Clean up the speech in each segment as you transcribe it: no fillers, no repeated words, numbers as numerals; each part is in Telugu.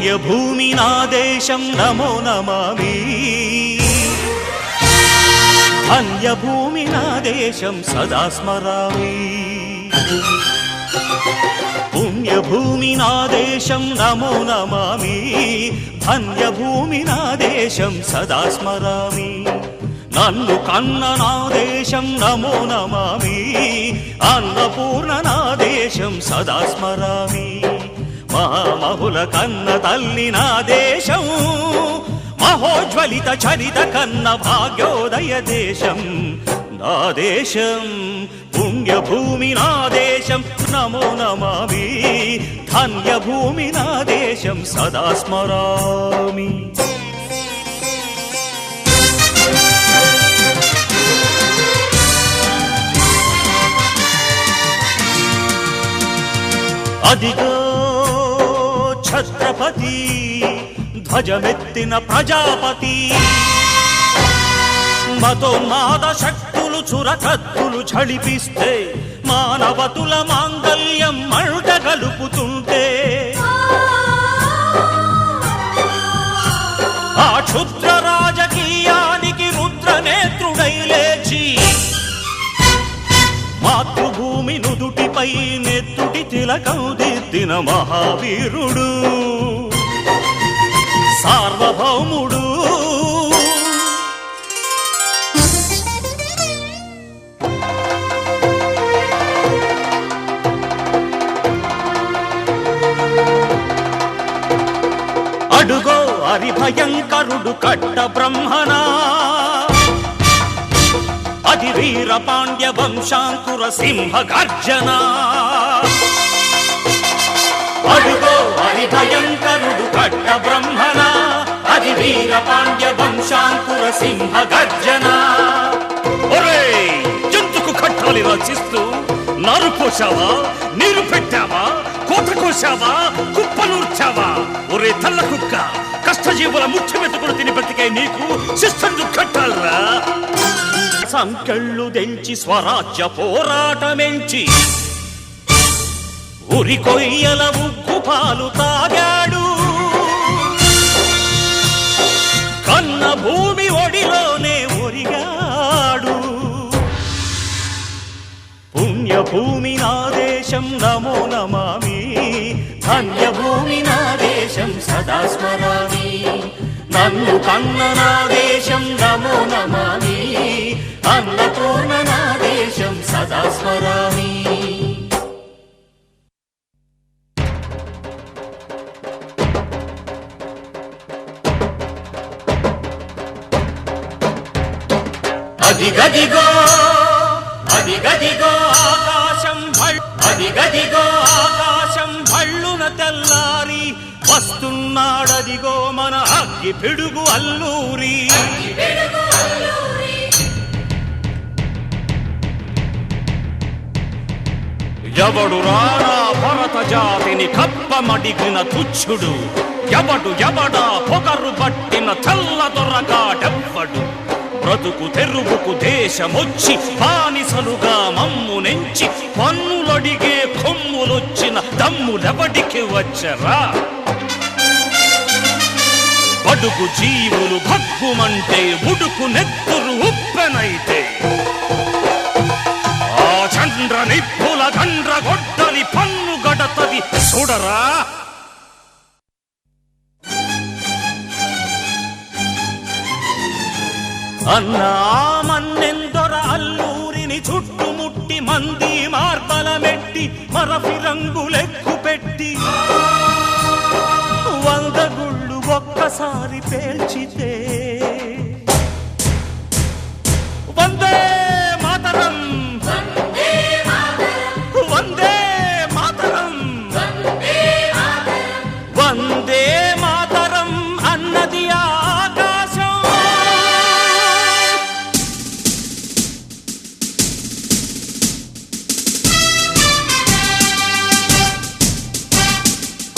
పుణ్యభూమి నా దేశం నమో నమామి ధన్యభూమి నా దేశం సదా స్మరామి పుణ్యభూమి నా దేశం నమో నమామి ధన్యభూమి నా దేశం సదా స్మరామి నన్ను కన్న నా దేశం నమో నమామి అన్నపూర్ణ నా దేశం సదా స్మరామి మహామహుల కన్న తల్లి నా దేశం మహోజ్వలిత చరిత కన్న భాగ్యోదయ దేశం నా దేశం పుణ్యభూమి నా దేశం నమో నమామి ధన్యభూమి నా దేశం సదా స్మరామి అదిగో ఛత్రపతి ధ్వజమెత్తిన ప్రజాపతి మతోన్మాద శక్తులు చురకత్తులు ఝళిపిస్తే మానవతుల మాంగల్యం మంట గలుపుతుంటే ఆ క్షుద్ర రాజకీయానికి రుద్రనేత్రుడై లేచి మాతృభూమి నుదుటిపై నెత్తుటి తిలకం దిద్దిన మహావీరుడు సార్వభౌముడు అడుగో హరిభయంకరుడు కట్ట బ్రహ్మణా అది వీర పాండ్య వంశాంకుర సింహ గర్జన అడుగో హరిభయంకరుడు కట్ట బ్రహ్మణ అది వీర పాండ్య వంశాంకుర సింహ గర్జన ఒరే జంతుకు కట్టాలి రచిస్తూ నారు పోసావా నీరు పెట్టావా కోత కోసావా కుప్పనూర్చావా ఒరే తల్ల కుక్క కష్టజీవుల ముఖ్యమెతుకులు తిని బ్రతికే నీకు శిస్తందు కట్టాలరా సంకెళ్ళు తెంచి స్వరాజ్య పోరాటమెంచి ఉరి కొయ్యల ఉగ్గు పాలు తాగాడు కన్న భూమి ఒడిలోనే ఒరిగాడు పుణ్యభూమి నా దేశం నమో నమామి ధన్యభూమి నా దేశం సదా స్మరామి నన్ను కన్న నా దేశం నమో నమామి అన్నపూర్ణ నా దేశం సదా స్మరామి అదిగదిగో అదిగదిగో ఆకాశం అదిగదిగో ఆకాశం భళ్ళున తెల్లారి వస్తున్నాడదిగో మన అగ్గి పిడుగు అల్లూరి ఎవడు రానా భరత జాతిని కప్పమడిగిన తుచ్చుడు ఎవడా పొగరు పట్టిన చల్ల దొరగాడెవ్వడు బ్రతుకు తెరువుకు దేశమొచ్చి బానిసలుగా మమ్ము నెంచి పన్నులడిగే కొమ్ములొచ్చిన దమ్ములెవడికి వచ్చరా బడుగు జీవులు భగ్గుమంటే ఉడుకు నెత్తురు ఉప్పెనైతే ఆ చంద్ర నిప్పుల గండ్ర గొడ్డలి పన్ను గడతది చూడరా అన్నా మన్నెందొర అల్లూరిని చుట్టుముట్టి మంది మార్బలమెట్టి మరఫి రంగులెక్కు పెట్టి 100 గుళ్ళు ఒక్కసారి పేల్చితే వందే మాతరం వందే మాతరం వందే మాతరం అన్నది ఆకాశం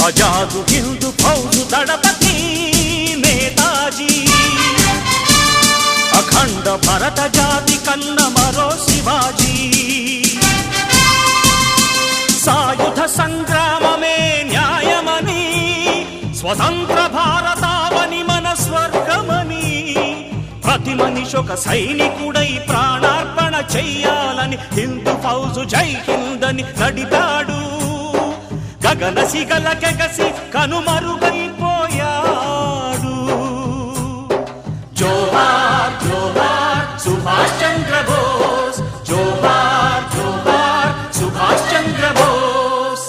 ఆజాదు హిందూ ఫౌజు దళపతి నేతాజీ అఖండ భరత జాతి కన్న మరో శివాజీ సాయుధ సంగ్రామమే న్యాయమని స్వతంత్ర భారతావని మన స్వర్గమని, ప్రతి మనిషి ఒక సైనికుడై ప్రాణార్పణ చెయ్యాలని హిందూ ఫౌజు జై హిందని నడిపాడు. గగన సిగల కెగసి కనుమరుగైపోయాడు. జోహార్ జోహార్ సుభాష్ చంద్ర బోస్, జోహార్ జోహార్ సుభాష్ చంద్ర బోస్.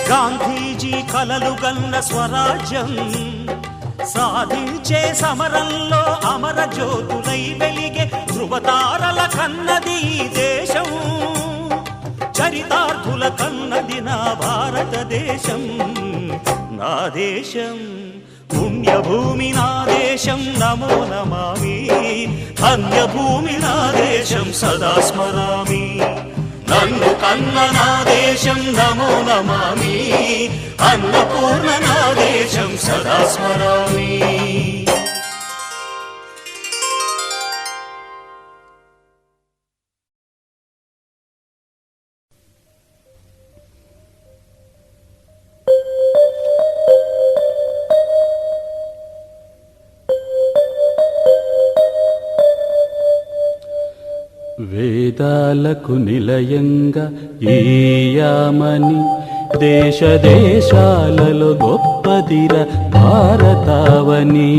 గాంధీజీ కలలు గన్న స్వరాజ్యం సాధించే సమరంలో అమర జ్యోతులై వెలిగే ధృవతారల కన్నది ఈ దేశం. చరితార్థుల కన్నది నా భారతదేశం. నా దేశం పుణ్యభూమి, నా దేశం నమో నమామి. ధన్యభూమి నా దేశం సదా స్మరామి. నన్ను కన్న నా దేశం నమో నమామి. అన్నపూర్ణ నా దేశం సదా స్మరామి. వేదాలకు నిలయంగా ఈయామని, దేశ దేశాలలో గొప్పదిర భారతావని.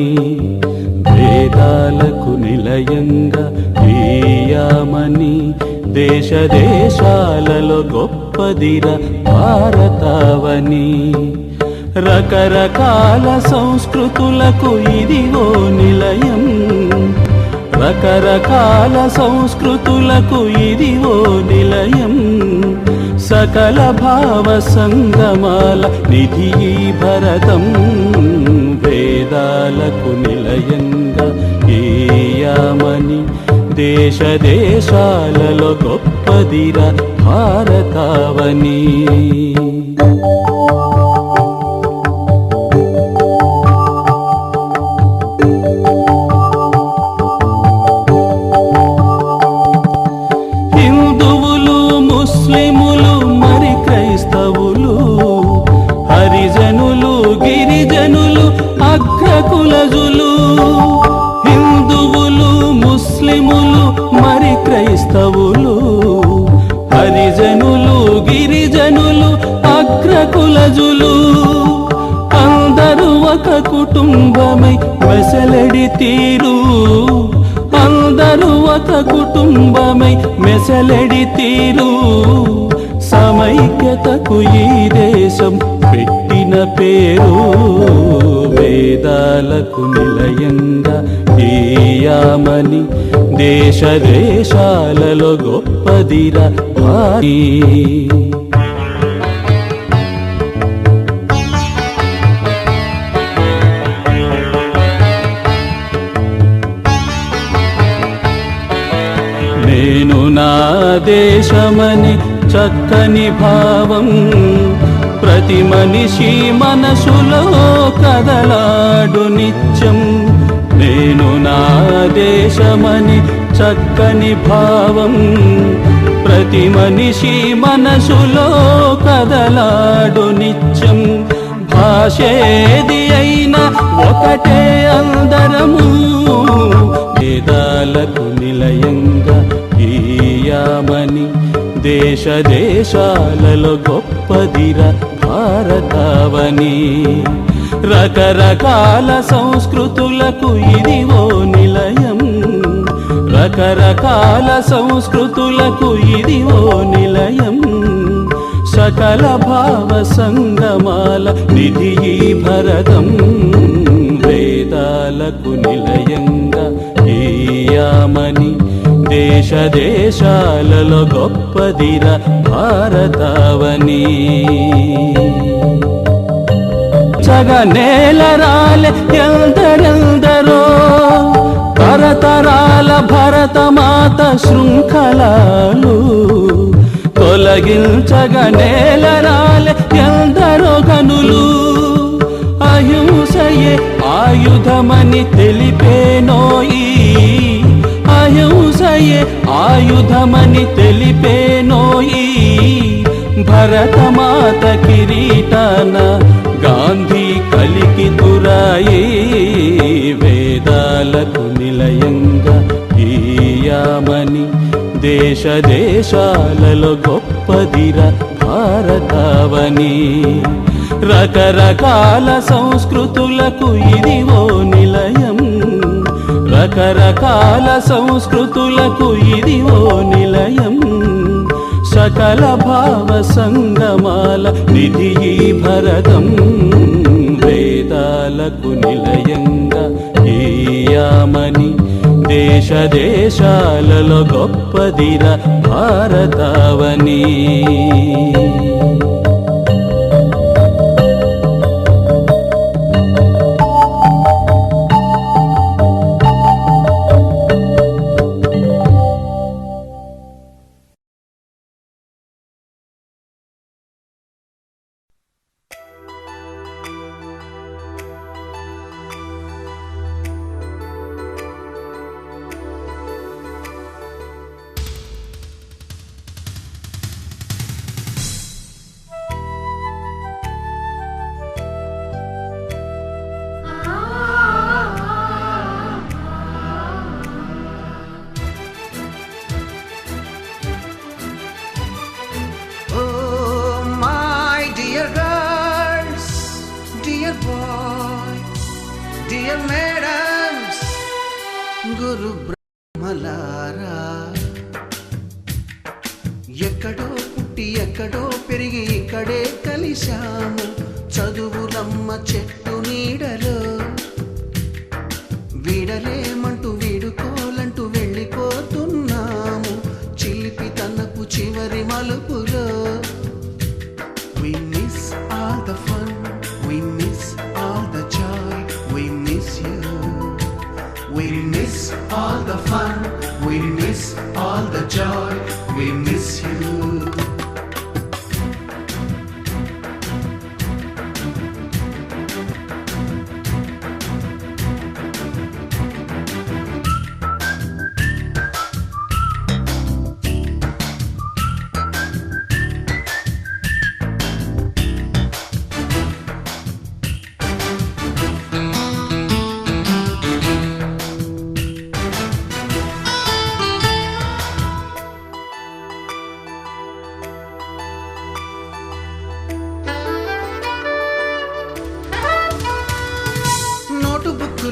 వేదాలకు నిలయంగా ఈయామని, దేశ దేశాలలో గొప్పదిర భారతావని. రకరకాల సంస్కృతులకు ఇదిగో నిలయం. రకరకాల సంస్కృతులకు ఇదివో నిలయం. సకల భావ సంగమాల నిధి భరతం. వేదాలకు నిలయంగా ఈయామని, దేశ దేశాలలో గొప్పదిర భారతావని. ముస్లిములు మరి క్రైస్తవులు, హరిజనులు గిరిజనులు అగ్రకులజులు. హిందువులు ముస్లిములు మరి క్రైస్తవులు, హరిజనులు గిరిజనులు అగ్రకులజులు. అందరూ ఒక కుటుంబమై మెసలెడి తీరు. అందరూ ఒక కుటుంబమై మెసలెడి తీరు. సమైక్యతకు ఈ దేశం పెట్టిన పేరు. వేదాలకు నిలయంగా ఈయామని, దేశ దేశాలలో గొప్పదిర భారీ. నేను నా దేశమని చక్కని భావం ప్రతి మనిషి మనసులో కదలాడు నిత్యం. నేను నా దేశమని చక్కని భావం ప్రతి మనిషి మనసులో కదలాడు నిత్యం. భాషేది అయినా ఒకటే అందరము. వేదాలకు నిలయంగా ఈయామని, దేశ దేశాలలో గొప్పదిర భారతావని. రకరకాల సంస్కృతులకు ఇదివో నిలయం. రకరకాల సంస్కృతులకు ఇదివో నిలయం. సకల భావ సంగమాల నిధి భరతం. వేదాలకు నిలయంగా ఈయామని, దేశ దేశాలలో గొప్పదిర భారతావని. చగ నేలరాలే ఎందరెందరో, తరతరాల భరతమాత శృంఖలాలు. తొలగించగ నేలరాలే ఎందరో గనులు. అహింసయే ఆయుధమని తెలిపేనోయి. అహింస ప్రేమయే ఆయుధమని తెలిపేనోయి భరతమాత కిరీటాన గాంధీ కలికి తురాయి వేదాలకు నిలయంగా ఈయామని దేశ దేశాలలో గొప్పదిర భారతావని రకరకాల సంస్కృతులకు ఇది ఓ నిలయం రకరకాల సంస్కృతులకు ఇది ఓ నిలయం సకల భావ సంగమాల నిధి ఈ భరతం వేదాలకు నిలయంగా ఈయామని దేశ దేశాలలో గొప్పదిర భారతావని Dear madams, గురు బ్రహ్మలారా ఎక్కడో పుట్టి ఎక్కడో పెరిగి ఇక్కడే కలిశాము చదువులమ్మ చెట్టు నీడలో వీడలేమంటూ వీడుకోలంటూ వెళ్ళిపోతున్నాము చిలిపి తనపు చివరి మలుపులో We miss all the fun, we miss all the joy, we miss you. We miss all the fun, we miss all the joy, we miss you.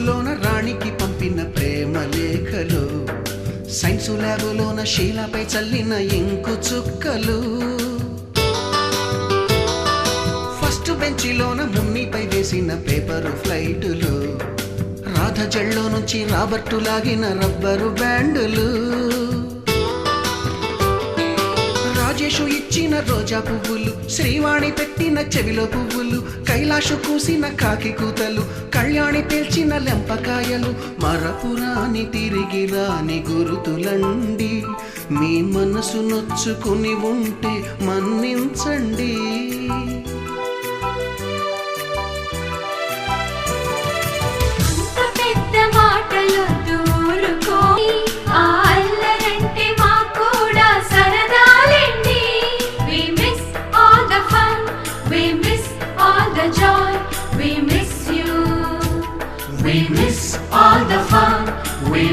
లోన రాణికి పంపిన ప్రేమ లేఖలు సైన్సు ల్యాబులోన శీలపై చల్లిన ఇంకు చుక్కలు ఫస్ట్ బెంచిలోన మున్నిపై వేసిన పేపరు ఫ్లైటులు రాధ జల్లో నుంచి రాబర్టు లాగిన రబ్బరు బ్యాండులు రాజేషు ఇచ్చిన రోజా పువ్వులు శ్రీవాణి పెట్టిన చెవిలో పువ్వులు కైలాషు కూసిన కాకి కూతలు కళ్యాణి పేల్చిన లెంపకాయలు మరపురాని తిరిగి రాని గురుతులండి మీ మనసు నొచ్చుకుని ఉంటే మన్నించండి We miss all the fun, we